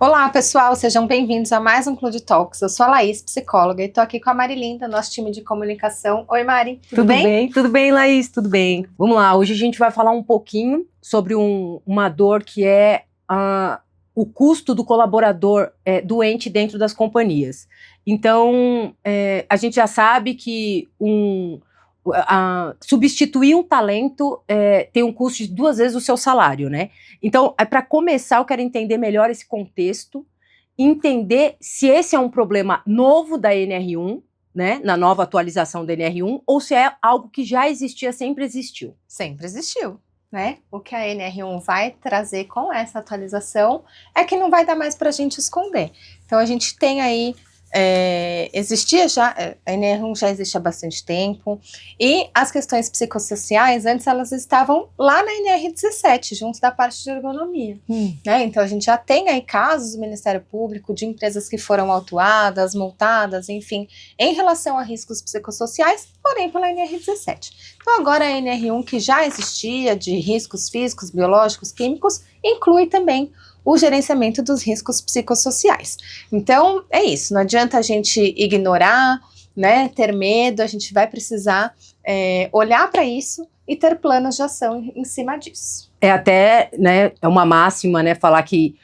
Olá, pessoal, sejam bem-vindos a mais um Clube Talks. Eu sou a Laís, psicóloga, e estou aqui com a Marilinda, nosso time de comunicação. Oi, Mari, tudo bem? Tudo bem, Laís, tudo bem. Vamos lá, hoje a gente vai falar um pouquinho sobre uma dor que é o custo do colaborador doente dentro das companhias. Então, a gente já sabe que substituir um talento tem um custo de 2 vezes o seu salário, né? Então, para começar, eu quero entender melhor esse contexto, entender se esse é um problema novo da NR1, né, na nova atualização da NR1, ou se é algo que já existia, sempre existiu. Sempre existiu, né? O que a NR1 vai trazer com essa atualização é que não vai dar mais para a gente esconder. Então, a gente tem aí existia já, a NR1 já existe há bastante tempo, e as questões psicossociais, antes elas estavam lá na NR17, junto da parte de ergonomia, né? Então a gente já tem aí casos do Ministério Público de empresas que foram autuadas, multadas, enfim, em relação a riscos psicossociais, porém pela NR17. Então agora a NR1, que já existia de riscos físicos, biológicos, químicos, inclui também o gerenciamento dos riscos psicossociais. Então, é isso, não adianta a gente ignorar, né, ter medo, a gente vai precisar olhar para isso e ter planos de ação em cima disso. É até, né, é uma máxima, né, falar que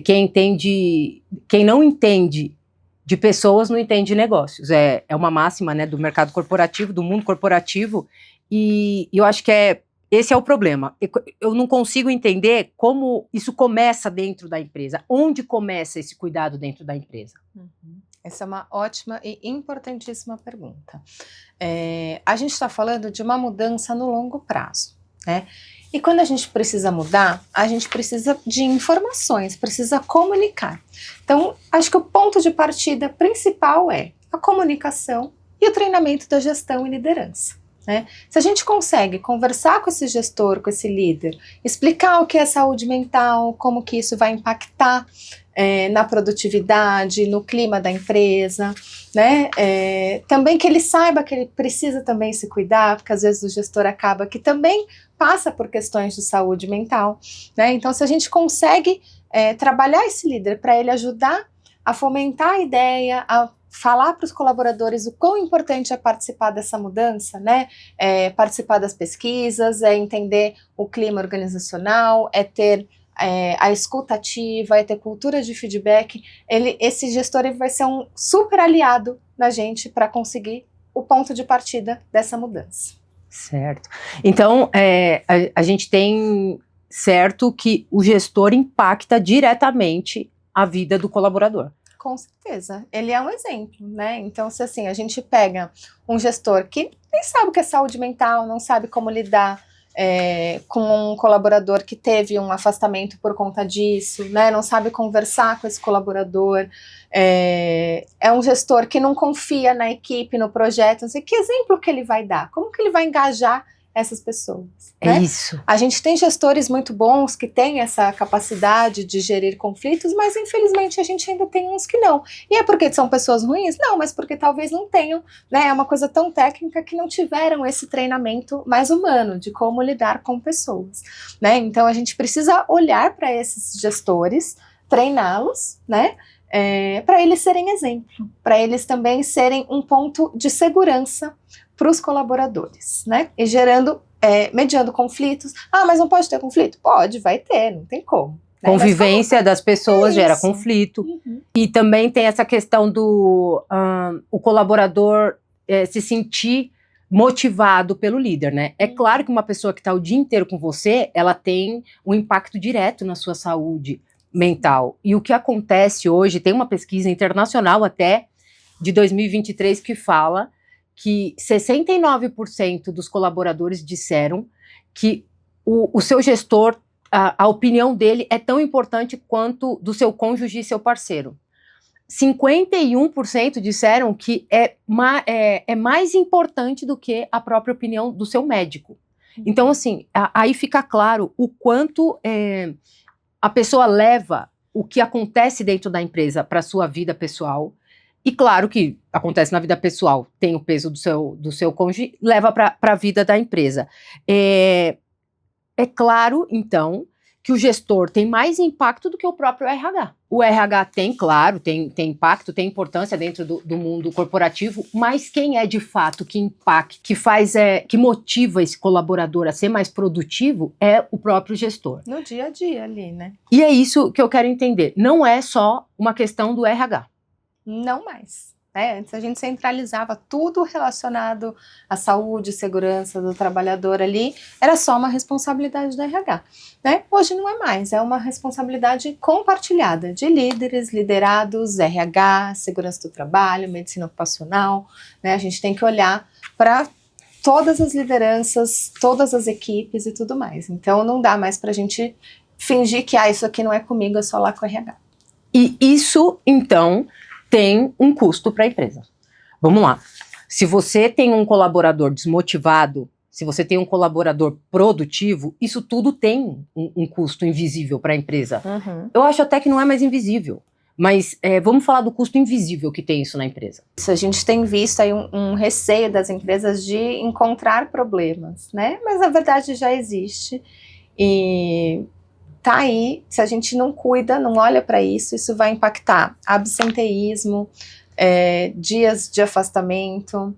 quem não entende de pessoas não entende de negócios. É uma máxima, né, do mercado corporativo, do mundo corporativo, e eu acho que esse é o problema. Eu não consigo entender como isso começa dentro da empresa. Onde começa esse cuidado dentro da empresa? Essa é uma ótima e importantíssima pergunta. A gente está falando de uma mudança no longo prazo, né? E quando a gente precisa mudar, a gente precisa de informações, precisa comunicar. Então, acho que o ponto de partida principal é a comunicação e o treinamento da gestão e liderança. Né? Se a gente consegue conversar com esse gestor, com esse líder, explicar o que é saúde mental, como que isso vai impactar na produtividade, no clima da empresa, né? Também que ele saiba que ele precisa também se cuidar, porque às vezes o gestor acaba que também passa por questões de saúde mental, né? Então, se a gente consegue trabalhar esse líder para ele ajudar a fomentar a ideia, a falar para os colaboradores o quão importante é participar dessa mudança, né? Participar das pesquisas, entender o clima organizacional, ter a escuta ativa, ter cultura de feedback. Esse gestor ele vai ser um super aliado na gente para conseguir o ponto de partida dessa mudança. Certo. Então, a gente tem certo que o gestor impacta diretamente a vida do colaborador. Com certeza, ele é um exemplo, né? Então, se assim, a gente pega um gestor que nem sabe o que é saúde mental, não sabe como lidar com um colaborador que teve um afastamento por conta disso, né? Não sabe conversar com esse colaborador, é um gestor que não confia na equipe, no projeto, não sei que exemplo que ele vai dar, como que ele vai engajar essas pessoas, né? É isso. A gente tem gestores muito bons que têm essa capacidade de gerir conflitos, mas infelizmente a gente ainda tem uns que não. E é porque são pessoas ruins? Não, mas porque talvez não tenham, né? É uma coisa tão técnica que não tiveram esse treinamento mais humano de como lidar com pessoas, né? Então a gente precisa olhar para esses gestores, treiná-los, né? Para eles serem exemplo, para eles também serem um ponto de segurança para os colaboradores, né? E mediando conflitos. Ah, mas não pode ter conflito? Pode, vai ter, não tem como. Né? Convivência das pessoas gera conflito. E também tem essa questão do o colaborador se sentir motivado pelo líder, né? É claro que uma pessoa que está o dia inteiro com você, ela tem um impacto direto na sua saúde mental. E o que acontece hoje, tem uma pesquisa internacional até, de 2023, que fala que 69% dos colaboradores disseram que o seu gestor, a opinião dele é tão importante quanto do seu cônjuge e seu parceiro. 51% disseram que é mais importante do que a própria opinião do seu médico. Então, assim, aí fica claro o quanto a pessoa leva o que acontece dentro da empresa para a sua vida pessoal. E claro que acontece na vida pessoal, tem o peso do seu cônjuge, leva para a vida da empresa. É claro, então, que o gestor tem mais impacto do que o próprio RH. O RH tem, claro, tem impacto, tem importância dentro do mundo corporativo, mas quem é de fato que impacta, que motiva esse colaborador a ser mais produtivo é o próprio gestor. No dia a dia ali, né? E é isso que eu quero entender. Não é só uma questão do RH. Não mais. Antes a gente centralizava tudo relacionado à saúde e segurança do trabalhador ali, era só uma responsabilidade do RH. Hoje não é mais, é uma responsabilidade compartilhada de líderes, liderados, RH, segurança do trabalho, medicina ocupacional. A gente tem que olhar para todas as lideranças, todas as equipes e tudo mais. Então não dá mais para a gente fingir que isso aqui não é comigo, é só lá com o RH. E isso, então, tem um custo para a empresa. Vamos lá. Se você tem um colaborador desmotivado, se você tem um colaborador produtivo, isso tudo tem um custo invisível para a empresa. Uhum. Eu acho até que não é mais invisível, mas vamos falar do custo invisível que tem isso na empresa. A gente tem visto aí um receio das empresas de encontrar problemas, mas a verdade já existe e tá aí. Se a gente não cuida, não olha para isso vai impactar absenteísmo, dias de afastamento,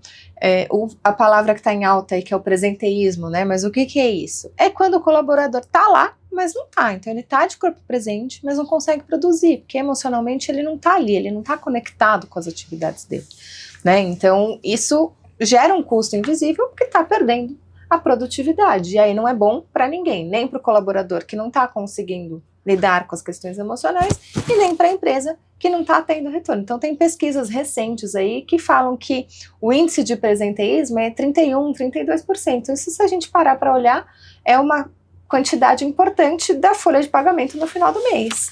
a palavra que está em alta aí, que é o presenteísmo, mas o que é isso? É quando o colaborador está lá, mas não está. Então ele está de corpo presente, mas não consegue produzir, porque emocionalmente ele não está ali, ele não está conectado com as atividades dele. Então isso gera um custo invisível, porque está perdendo a produtividade, e aí não é bom para ninguém, nem para o colaborador que não está conseguindo lidar com as questões emocionais, e nem para a empresa que não está tendo retorno. Então tem pesquisas recentes aí que falam que o índice de presenteísmo é 31%, 32%. Isso, se a gente parar para olhar, é uma quantidade importante da folha de pagamento no final do mês,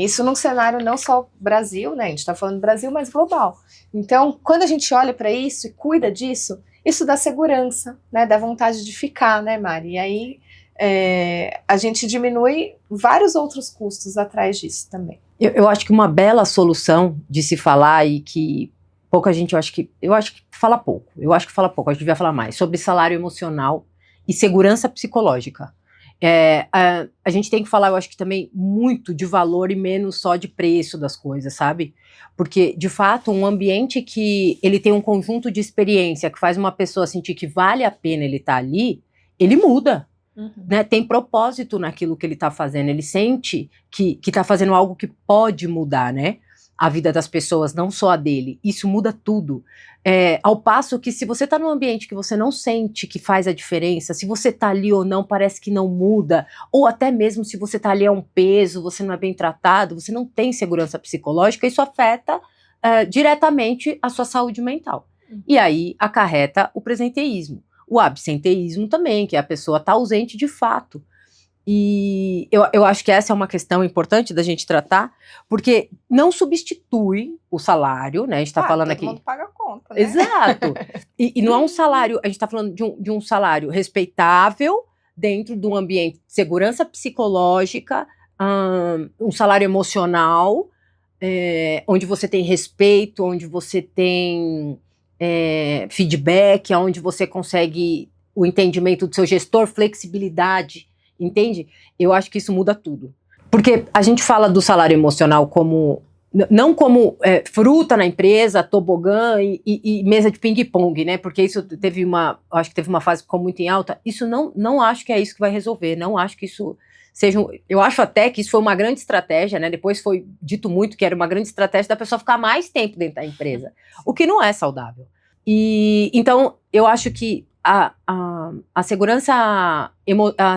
isso num cenário não só Brasil, a gente está falando Brasil, mas global. Então, quando a gente olha para isso e cuida disso, isso dá segurança, dá vontade de ficar, Mari? E aí a gente diminui vários outros custos atrás disso também. Eu acho que uma bela solução de se falar e que pouca gente, eu acho que fala pouco, acho que devia falar mais, sobre salário emocional e segurança psicológica. A gente tem que falar, eu acho que também, muito de valor e menos só de preço das coisas, sabe? Porque, de fato, um ambiente que ele tem um conjunto de experiência que faz uma pessoa sentir que vale a pena ele estar ali, ele muda. Uhum. Tem propósito naquilo que ele está fazendo, ele sente que está fazendo algo que pode mudar, a vida das pessoas, não só a dele. Isso muda tudo. Ao passo que, se você está num ambiente que você não sente que faz a diferença, se você está ali ou não, parece que não muda, ou até mesmo se você está ali é um peso, você não é bem tratado, você não tem segurança psicológica, isso afeta diretamente a sua saúde mental. E aí acarreta o presenteísmo. O absenteísmo também, que a pessoa está ausente de fato. E eu acho que essa é uma questão importante da gente tratar, porque não substitui o salário, A gente está falando aqui. Todo mundo paga a conta, Exato. E não é um salário, a gente está falando de um salário respeitável dentro de um ambiente de segurança psicológica, um salário emocional, onde você tem respeito, onde você tem feedback, onde você consegue o entendimento do seu gestor, flexibilidade. Entende? Eu acho que isso muda tudo. Porque a gente fala do salário emocional como, não como fruta na empresa, tobogã e mesa de ping-pong, Porque isso acho que teve uma fase que ficou muito em alta. Isso não acho que é isso que vai resolver, não acho que isso seja, eu acho até que isso foi uma grande estratégia, Depois foi dito muito que era uma grande estratégia da pessoa ficar mais tempo dentro da empresa, o que não é saudável. E então eu acho que a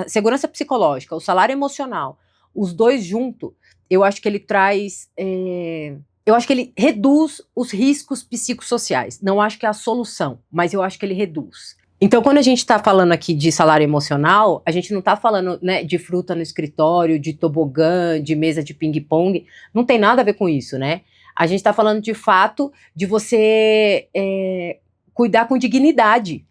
segurança psicológica, o salário emocional, os dois juntos, eu acho que ele traz, eu acho que ele reduz os riscos psicossociais. Não acho que é a solução, mas eu acho que ele reduz. Então, quando a gente está falando aqui de salário emocional, a gente não está falando de fruta no escritório, de tobogã, de mesa de ping-pong, não tem nada a ver com isso, A gente está falando de fato de você cuidar com dignidade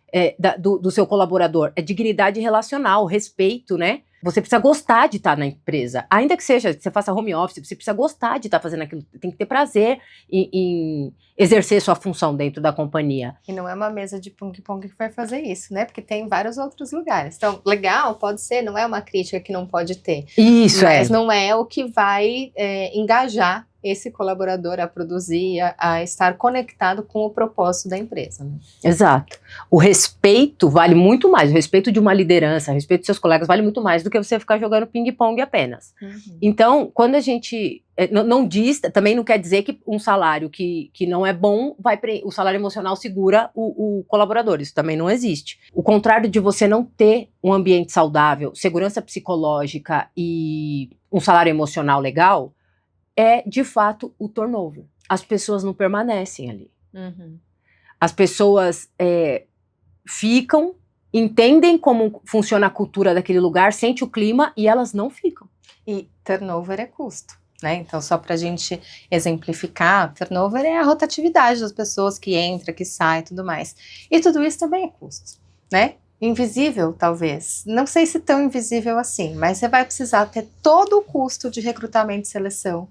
do seu colaborador, dignidade relacional, respeito, Você precisa gostar de estar na empresa. Ainda que seja, que você faça home office, você precisa gostar de estar fazendo aquilo. Tem que ter prazer em exercer sua função dentro da companhia. E não é uma mesa de ping-pong que vai fazer isso, né? Porque tem vários outros lugares. Então, legal, pode ser, não é uma crítica que não pode ter. Isso, mas não é o que vai engajar esse colaborador a produzir, a estar conectado com o propósito da empresa. Né? Exato. O respeito vale muito mais. O respeito de uma liderança, o respeito dos seus colegas vale muito mais do que você ficar jogando ping-pong apenas. Então, quando a gente não diz, também não quer dizer que um salário que não é bom, o salário emocional segura o colaborador. Isso também não existe. O contrário de você não ter um ambiente saudável, segurança psicológica e um salário emocional legal, é, de fato, o turnover. As pessoas não permanecem ali. As pessoas ficam, entendem como funciona a cultura daquele lugar, sente o clima e elas não ficam. E turnover é custo, né? Então, só para a gente exemplificar, turnover é a rotatividade das pessoas que entra, que sai e tudo mais. E tudo isso também é custo, né? Invisível, talvez. Não sei se tão invisível assim, mas você vai precisar ter todo o custo de recrutamento e seleção,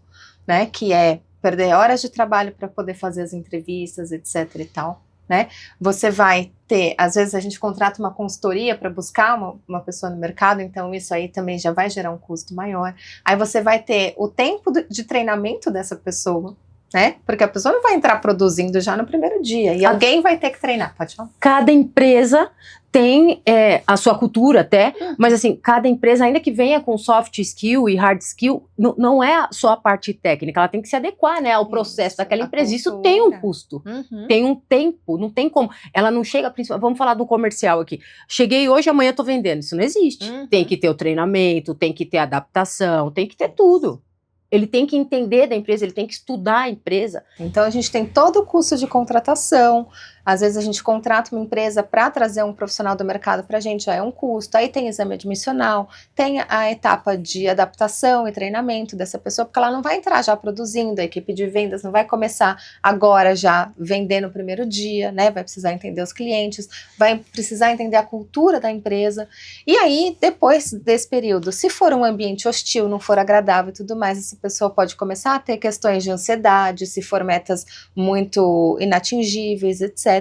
né, que é perder horas de trabalho para poder fazer as entrevistas, etc e tal, né? Você vai ter, às vezes a gente contrata uma consultoria para buscar uma pessoa no mercado, então isso aí também já vai gerar um custo maior. Aí você vai ter o tempo de treinamento dessa pessoa, né? Porque a pessoa não vai entrar produzindo já no primeiro dia, e alguém vai ter que treinar, pode falar? Cada empresa tem a sua cultura até, mas assim, cada empresa, ainda que venha com soft skill e hard skill, não é só a parte técnica, ela tem que se adequar, né, ao processo daquela empresa. Isso tem um custo, tem um tempo, não tem como, ela não chega, vamos falar do comercial aqui, cheguei hoje, amanhã tô vendendo, isso não existe. Tem que ter o treinamento, tem que ter adaptação, tem que ter tudo. Ele tem que entender da empresa, ele tem que estudar a empresa. Então a gente tem todo o custo de contratação. Às vezes a gente contrata uma empresa para trazer um profissional do mercado para a gente, já é um custo. Aí tem exame admissional, tem a etapa de adaptação e treinamento dessa pessoa, porque ela não vai entrar já produzindo, a equipe de vendas não vai começar agora já vender no primeiro dia, né? Vai precisar entender os clientes, vai precisar entender a cultura da empresa. E aí, depois desse período, se for um ambiente hostil, não for agradável e tudo mais, essa pessoa pode começar a ter questões de ansiedade, se for metas muito inatingíveis, etc.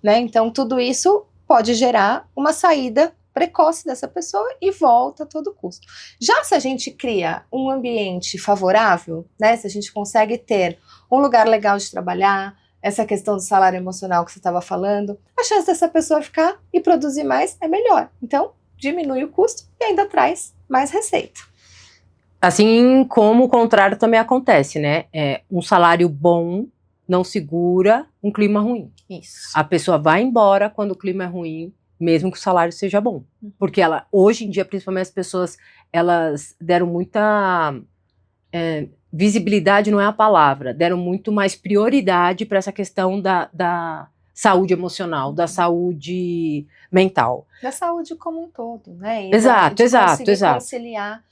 Né? Então, tudo isso pode gerar uma saída precoce dessa pessoa e volta a todo custo. Já se a gente cria um ambiente favorável, né? Se a gente consegue ter um lugar legal de trabalhar, essa questão do salário emocional que você estava falando, a chance dessa pessoa ficar e produzir mais é melhor. Então, diminui o custo e ainda traz mais receita. Assim como o contrário também acontece, né? Um salário bom não segura um clima ruim. Isso. A pessoa vai embora quando o clima é ruim, mesmo que o salário seja bom. Porque hoje em dia, principalmente as pessoas, elas deram muita visibilidade, não é a palavra, deram muito mais prioridade para essa questão da saúde emocional, da saúde mental. Da saúde como um todo, né? E exato. Conciliar.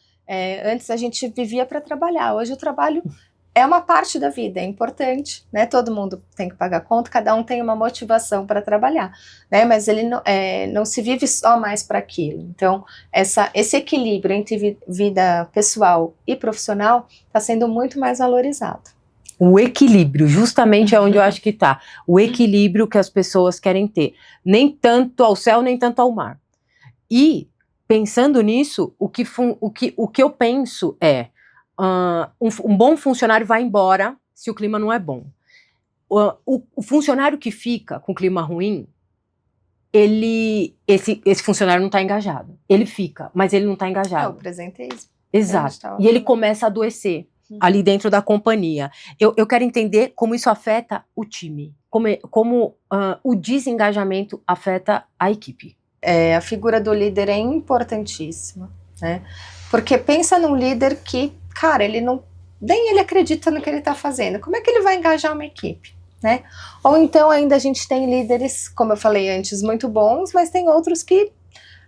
Antes a gente vivia para trabalhar, hoje o trabalho é uma parte da vida, é importante, né? Todo mundo tem que pagar conta, cada um tem uma motivação para trabalhar, né? Mas ele não se vive só mais para aquilo. Então, esse equilíbrio entre vida pessoal e profissional está sendo muito mais valorizado. O equilíbrio, justamente é onde eu acho que está. O equilíbrio que as pessoas querem ter. Nem tanto ao céu, nem tanto ao mar. E, pensando nisso, o que eu penso é um bom funcionário vai embora se o clima não é bom. O funcionário que fica com o clima ruim, esse funcionário não está engajado. Ele fica, mas ele não está engajado. É o presenteísmo. Exato. E ele começa a adoecer ali dentro da companhia. Eu quero entender como isso afeta o time, como o desengajamento afeta a equipe. A figura do líder é importantíssima, né? Porque pensa num líder que, cara, nem ele acredita no que ele está fazendo. Como é que ele vai engajar uma equipe, né? Ou então ainda a gente tem líderes, como eu falei antes, muito bons, mas tem outros que,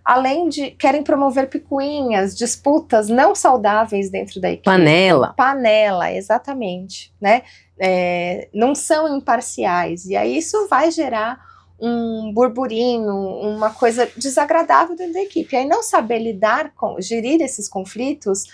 além de querem promover picuinhas, disputas não saudáveis dentro da equipe. Panela, exatamente, né? Não são imparciais. E aí isso vai gerar um burburinho, uma coisa desagradável dentro da equipe. E aí não saber gerir esses conflitos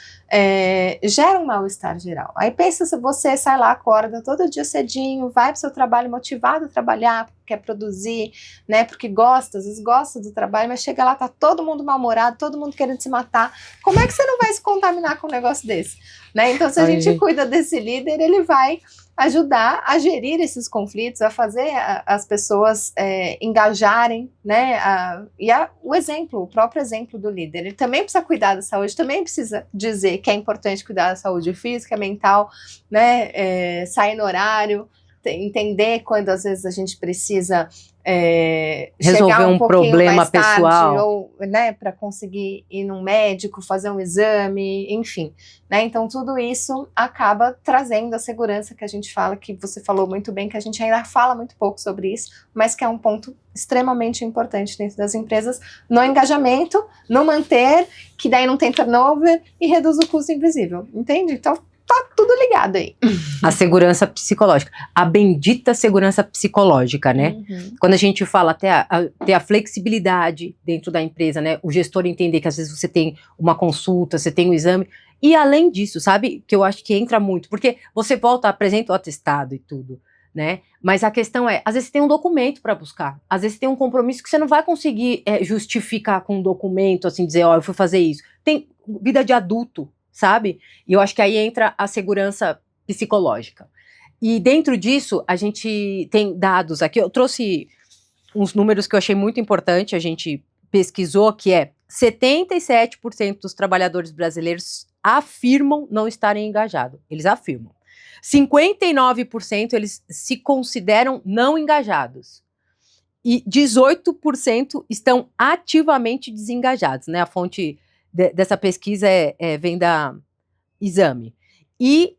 gera um mal-estar geral. Aí pensa se você sai lá, acorda todo dia cedinho, vai para o seu trabalho motivado a trabalhar, quer produzir, né, porque às vezes gosta do trabalho, mas chega lá, tá todo mundo mal-humorado, todo mundo querendo se matar. Como é que você não vai se contaminar com um negócio desse? Né? Então, se a gente cuida desse líder, ele vai ajudar a gerir esses conflitos, a fazer as pessoas engajarem, né? O próprio exemplo do líder, ele também precisa cuidar da saúde, também precisa dizer que é importante cuidar da saúde física, mental, né? Sair no horário, entender quando às vezes a gente precisa resolver chegar um problema mais tarde, pessoal, ou, né, para conseguir ir num médico, fazer um exame, enfim, né? Então tudo isso acaba trazendo a segurança que a gente fala, que você falou muito bem, que a gente ainda fala muito pouco sobre isso, mas que é um ponto extremamente importante dentro das empresas, no engajamento, no manter, que daí não tem turnover e reduz o custo invisível, entende? Então tá tudo ligado aí. a segurança psicológica, a bendita segurança psicológica, né? Quando a gente fala ter a flexibilidade dentro da empresa, né? O gestor entender que às vezes você tem uma consulta, você tem um exame, e além disso, sabe, que eu acho que entra muito, porque você volta, apresenta o atestado e tudo, né? Mas a questão é, às vezes você tem um documento para buscar, às vezes você tem um compromisso que você não vai conseguir justificar com um documento, assim, dizer, ó, eu fui fazer isso. Tem vida de adulto, sabe? E eu acho que aí entra a segurança psicológica. E dentro disso, a gente tem dados aqui, eu trouxe uns números que eu achei muito importante, a gente pesquisou, que 77% dos trabalhadores brasileiros afirmam não estarem engajados. Eles afirmam. 59% eles se consideram não engajados. E 18% estão ativamente desengajados, né? A fonte dessa pesquisa vem da Exame. E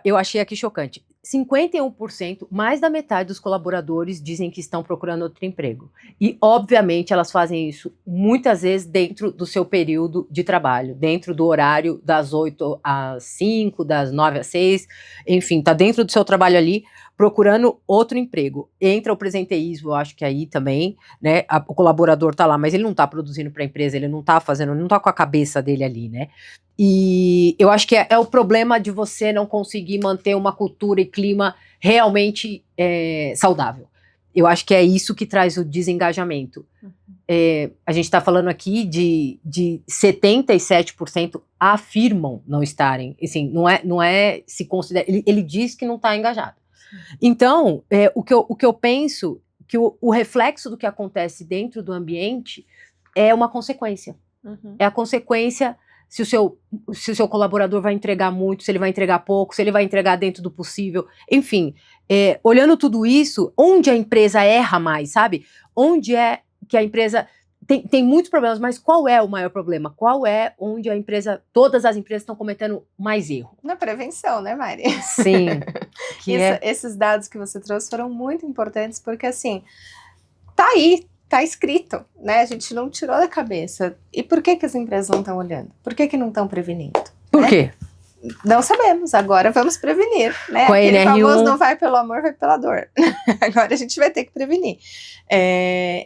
eu achei aqui chocante. 51%, mais da metade dos colaboradores dizem que estão procurando outro emprego. E, obviamente, elas fazem isso muitas vezes dentro do seu período de trabalho, dentro do horário das 8 às 5, das 9 às 6, enfim, tá dentro do seu trabalho ali, procurando outro emprego. Entra o presenteísmo, eu acho que aí também, né, o colaborador tá lá, mas ele não tá produzindo para a empresa, ele não tá fazendo, não tá com a cabeça dele ali, né? E eu acho que é o problema de você não conseguir manter uma cultura e clima realmente saudável. Eu acho que é isso que traz o desengajamento. A gente está falando aqui de 77% afirmam não estarem, assim, não é se considera, ele diz que não está engajado. Então, o que eu penso, que o reflexo do que acontece dentro do ambiente é uma consequência. É a consequência se o seu colaborador vai entregar muito, se ele vai entregar pouco, se ele vai entregar dentro do possível. Enfim, olhando tudo isso, onde a empresa erra mais, sabe? Onde é que a empresa... Tem muitos problemas, mas qual é o maior problema? Qual é onde todas as empresas estão cometendo mais erro? Na prevenção, né, Mari? Sim. Esses dados que você trouxe foram muito importantes, porque assim, tá aí, tá escrito, né? A gente não tirou da cabeça. E por que as empresas não estão olhando? Por que não estão prevenindo? Por quê? Não sabemos, agora vamos prevenir, né? Com a Aquele NR1... famoso não vai pelo amor, vai pela dor. Agora a gente vai ter que prevenir.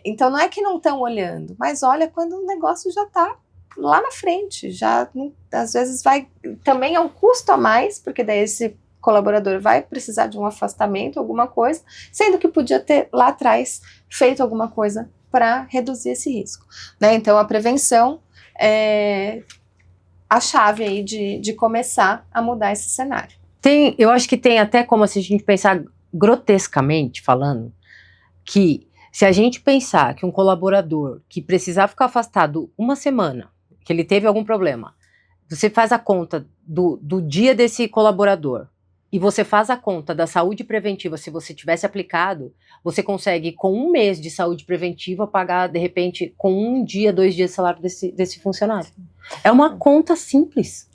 Então não é que não estão olhando, mas olha quando o negócio já está lá na frente, às vezes também é um custo a mais, porque daí esse colaborador vai precisar de um afastamento, alguma coisa, sendo que podia ter lá atrás feito alguma coisa para reduzir esse risco, né? Então a prevenção é a chave aí de começar a mudar esse cenário. Eu acho que tem até como se a gente pensar grotescamente falando, que se a gente pensar que um colaborador que precisar ficar afastado uma semana, que ele teve algum problema, você faz a conta do dia desse colaborador e você faz a conta da saúde preventiva, se você tivesse aplicado, você consegue com um mês de saúde preventiva pagar, de repente, com 1 dia, 2 dias de salário desse funcionário. É uma conta simples.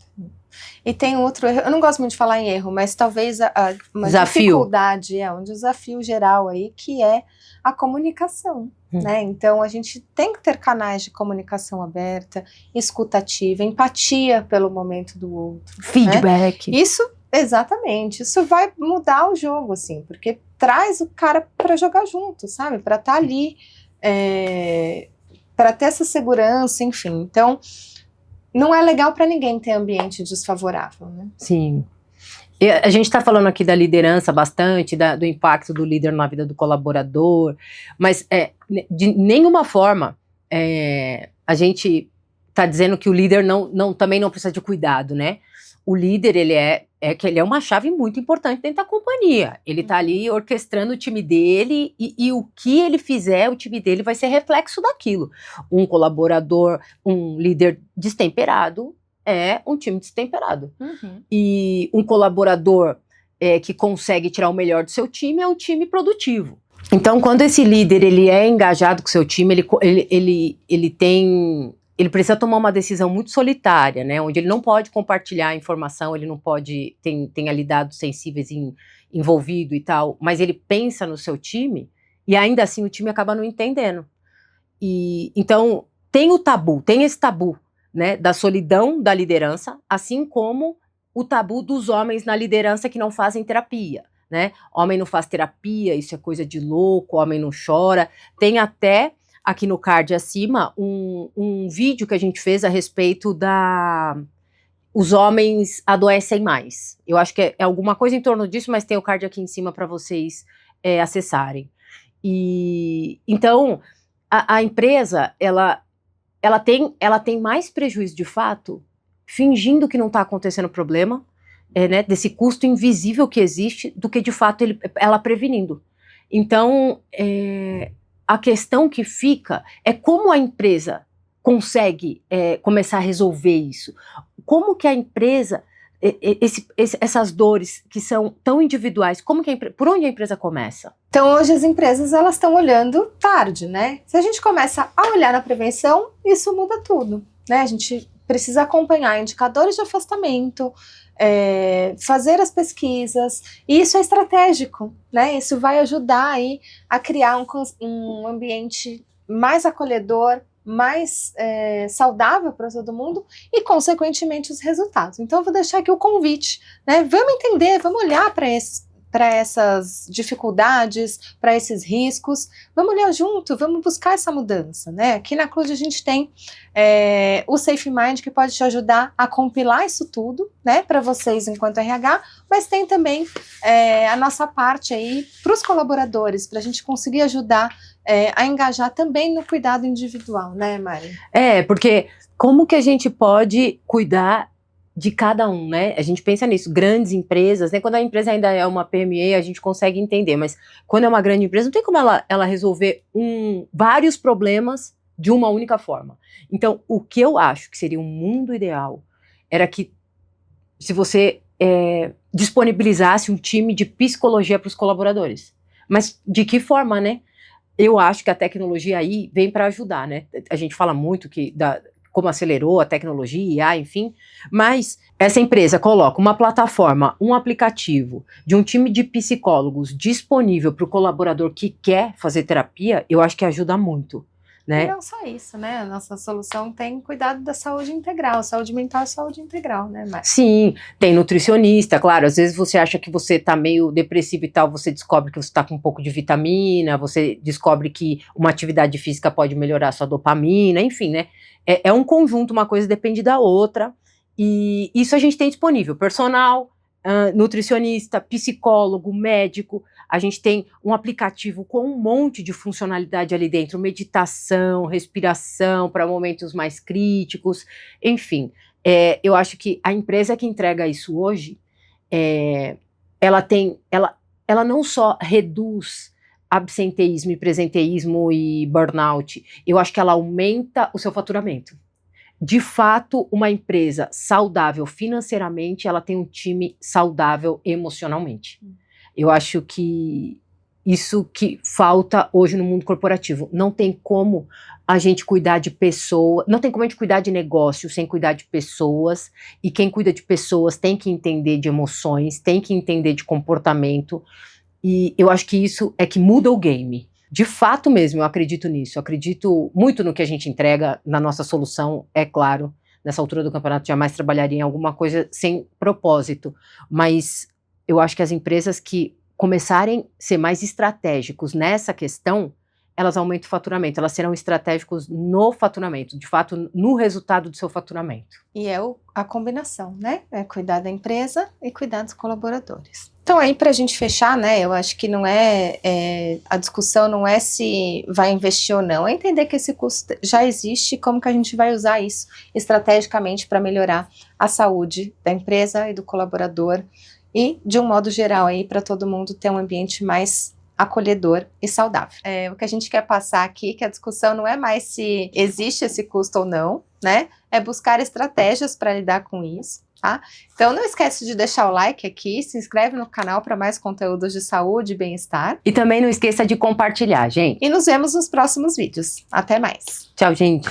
E tem outro erro, eu não gosto muito de falar em erro, mas talvez uma dificuldade, um desafio geral aí, que é a comunicação, né? Então a gente tem que ter canais de comunicação aberta, escutativa, empatia pelo momento do outro. Feedback. Né? Exatamente, isso vai mudar o jogo, assim, porque traz o cara para jogar junto, sabe? Para estar ali, para ter essa segurança, enfim. Então, não é legal para ninguém ter ambiente desfavorável, né? Sim. A gente está falando aqui da liderança bastante, do impacto do líder na vida do colaborador, mas de nenhuma forma a gente está dizendo que o líder também não precisa de cuidado, né? O líder, ele é uma chave muito importante dentro da companhia. Ele está ali orquestrando o time dele e o que ele fizer, o time dele vai ser reflexo daquilo. Um colaborador, um líder destemperado é um time destemperado. E um colaborador que consegue tirar o melhor do seu time é um time produtivo. Então, quando esse líder ele é engajado com o seu time, ele precisa tomar uma decisão muito solitária, né? Onde ele não pode compartilhar a informação, ele não pode, tem ali dados sensíveis envolvido e tal, mas ele pensa no seu time e ainda assim o time acaba não entendendo. Então, tem esse tabu, né, da solidão da liderança, assim como o tabu dos homens na liderança que não fazem terapia, né? Homem não faz terapia, isso é coisa de louco, homem não chora. Tem até aqui no card acima um vídeo que a gente fez a respeito os homens adoecem mais. Eu acho que é alguma coisa em torno disso, mas tem o card aqui em cima para vocês acessarem. Então a empresa ela tem mais prejuízo de fato, fingindo que não está acontecendo problema, né, desse custo invisível que existe, do que de fato ela prevenindo. Então, a questão que fica é como a empresa consegue começar a resolver isso. Como que a empresa, essas dores que são tão individuais, por onde a empresa começa? Então, hoje as empresas elas estão olhando tarde, né? Se a gente começa a olhar na prevenção, isso muda tudo, né? A gente precisa acompanhar indicadores de afastamento, fazer as pesquisas, e isso é estratégico, né? Isso vai ajudar aí a criar um ambiente mais acolhedor, mais saudável para todo mundo e, consequentemente, os resultados. Então, eu vou deixar aqui o convite, né? Vamos entender, vamos olhar para essas dificuldades, para esses riscos, vamos olhar junto, vamos buscar essa mudança, né? Aqui na Cluj a gente tem o Safe Mind, que pode te ajudar a compilar isso tudo, né, para vocês enquanto RH, mas tem também a nossa parte aí para os colaboradores, para a gente conseguir ajudar a engajar também no cuidado individual, né, Mari? Porque como que a gente pode cuidar de cada um, né? A gente pensa nisso, grandes empresas, né? Quando a empresa ainda é uma PME, a gente consegue entender, mas quando é uma grande empresa, não tem como ela resolver vários problemas de uma única forma. Então, o que eu acho que seria um mundo ideal era que, se você disponibilizasse um time de psicologia para os colaboradores. Mas de que forma, né? Eu acho que a tecnologia aí vem para ajudar, né? A gente fala muito como acelerou a tecnologia, IA, enfim, mas essa empresa coloca uma plataforma, um aplicativo de um time de psicólogos disponível para o colaborador que quer fazer terapia, eu acho que ajuda muito, né? E não só isso, né? A nossa solução tem cuidado da saúde integral, saúde mental e saúde integral, né, Mari? Sim, tem nutricionista, claro, às vezes você acha que você tá meio depressivo e tal, você descobre que você tá com um pouco de vitamina, você descobre que uma atividade física pode melhorar a sua dopamina, enfim, né? É um conjunto, uma coisa depende da outra, e isso a gente tem disponível, personal, nutricionista, psicólogo, médico. A gente tem um aplicativo com um monte de funcionalidade ali dentro, meditação, respiração para momentos mais críticos, enfim. Eu acho que a empresa que entrega isso hoje, ela não só reduz absenteísmo e presenteísmo e burnout, eu acho que ela aumenta o seu faturamento. De fato, uma empresa saudável financeiramente, ela tem um time saudável emocionalmente. Eu acho que isso que falta hoje no mundo corporativo. Não tem como a gente cuidar de pessoas, não tem como a gente cuidar de negócio sem cuidar de pessoas, e quem cuida de pessoas tem que entender de emoções, tem que entender de comportamento, e eu acho que isso é que muda o game. De fato mesmo, eu acredito nisso, eu acredito muito no que a gente entrega na nossa solução, é claro, nessa altura do campeonato jamais trabalharia em alguma coisa sem propósito, mas eu acho que as empresas que começarem a ser mais estratégicos nessa questão, elas aumentam o faturamento, elas serão estratégicos no faturamento, de fato, no resultado do seu faturamento. E é a combinação, né? É cuidar da empresa e cuidar dos colaboradores. Então aí pra gente fechar, né, eu acho que não a discussão não é se vai investir ou não, é entender que esse custo já existe e como que a gente vai usar isso estrategicamente para melhorar a saúde da empresa e do colaborador e, de um modo geral, aí para todo mundo ter um ambiente mais acolhedor e saudável. O que a gente quer passar aqui, que a discussão não é mais se existe esse custo ou não, né? É buscar estratégias para lidar com isso, tá? Então não esquece de deixar o like aqui, se inscreve no canal para mais conteúdos de saúde e bem-estar. E também não esqueça de compartilhar, gente. E nos vemos nos próximos vídeos. Até mais. Tchau, gente.